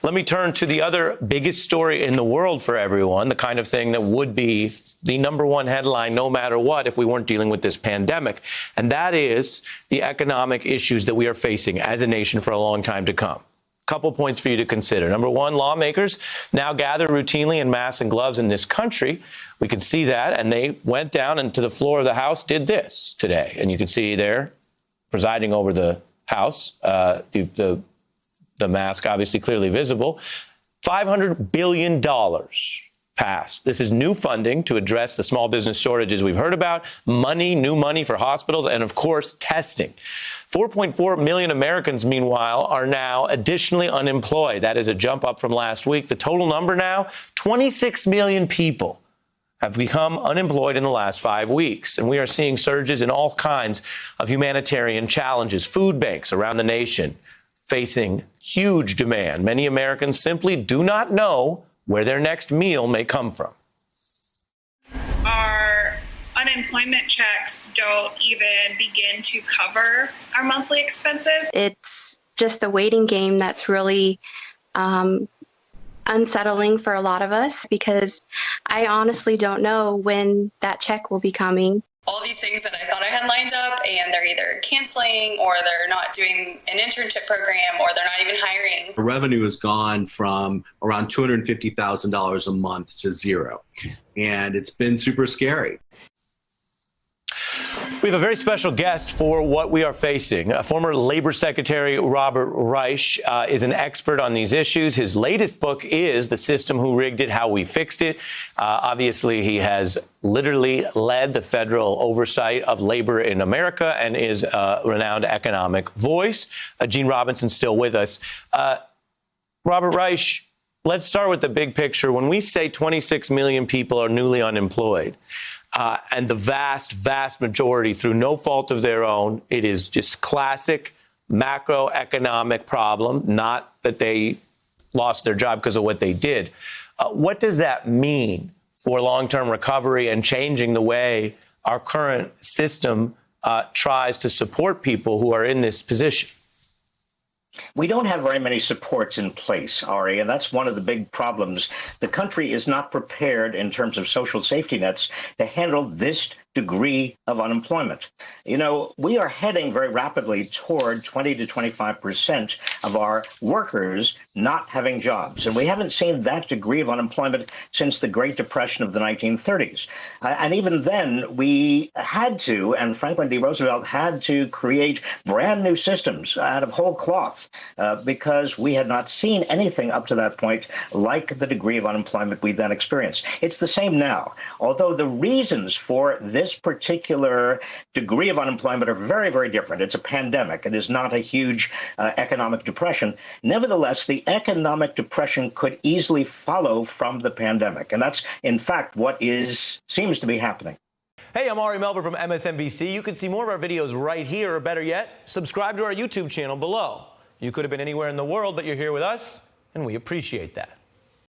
Let me turn to the other biggest story in the world for everyone, the kind of thing that would be the number one headline no matter what if we weren't dealing with this pandemic. And that is the economic issues that we are facing as a nation for a long time to come. Couple points for you to consider. Number one, lawmakers now gather routinely in masks and gloves in this country. We can see that. And they went down into the floor of the House, did this today. And you can see there, presiding over the House, the mask obviously clearly visible, $500 billion passed. This is new funding to address the small business shortages we've heard about, new money for hospitals, and of course, testing. 4.4 million Americans, meanwhile, are now additionally unemployed. That is a jump up from last week. The total number now, 26 million people have become unemployed in the last 5 weeks. And we are seeing surges in all kinds of humanitarian challenges. Food banks around the nation facing huge demand. Many Americans simply do not know where their next meal may come from. Our unemployment checks don't even begin to cover our monthly expenses. It's just the waiting game that's really unsettling for a lot of us, because I honestly don't know when that check will be coming. All these things that I thought I had lined up, and they're either canceling or they're not doing an internship program or they're not even hiring. The revenue has gone from around $250,000 a month to zero. And it's been super scary. We have a very special guest for what we are facing. Former Labor Secretary Robert Reich is an expert on these issues. His latest book is The System Who Rigged It, How We Fixed It. Obviously, he has literally led the federal oversight of labor in America and is a renowned economic voice. Gene Robinson's still with us. Robert Reich, let's start with the big picture. When we say 26 million people are newly unemployed, and the vast, vast majority, through no fault of their own, it is just classic macroeconomic problem, not that they lost their job because of what they did. What does that mean for long-term recovery and changing the way our current system tries to support people who are in this position? We don't have very many supports in place, Ari, and that's one of the big problems. The country is not prepared in terms of social safety nets to handle this degree of unemployment. You know, we are heading very rapidly toward 20 to 25% of our workers not having jobs. And we haven't seen that degree of unemployment since the Great Depression of the 1930s. And even then, we had to, and Franklin D. Roosevelt had to create brand new systems out of whole cloth because we had not seen anything up to that point like the degree of unemployment we then experienced. It's the same now, although the reasons for this particular degree of unemployment are very, very different. It's a pandemic. It is not a huge economic depression. Nevertheless, the economic depression could easily follow from the pandemic. And that's, in fact, what seems to be happening. Hey, I'm Ari Melber from MSNBC. You can see more of our videos right here, or better yet, subscribe to our YouTube channel below. You could have been anywhere in the world, but you're here with us, and we appreciate that.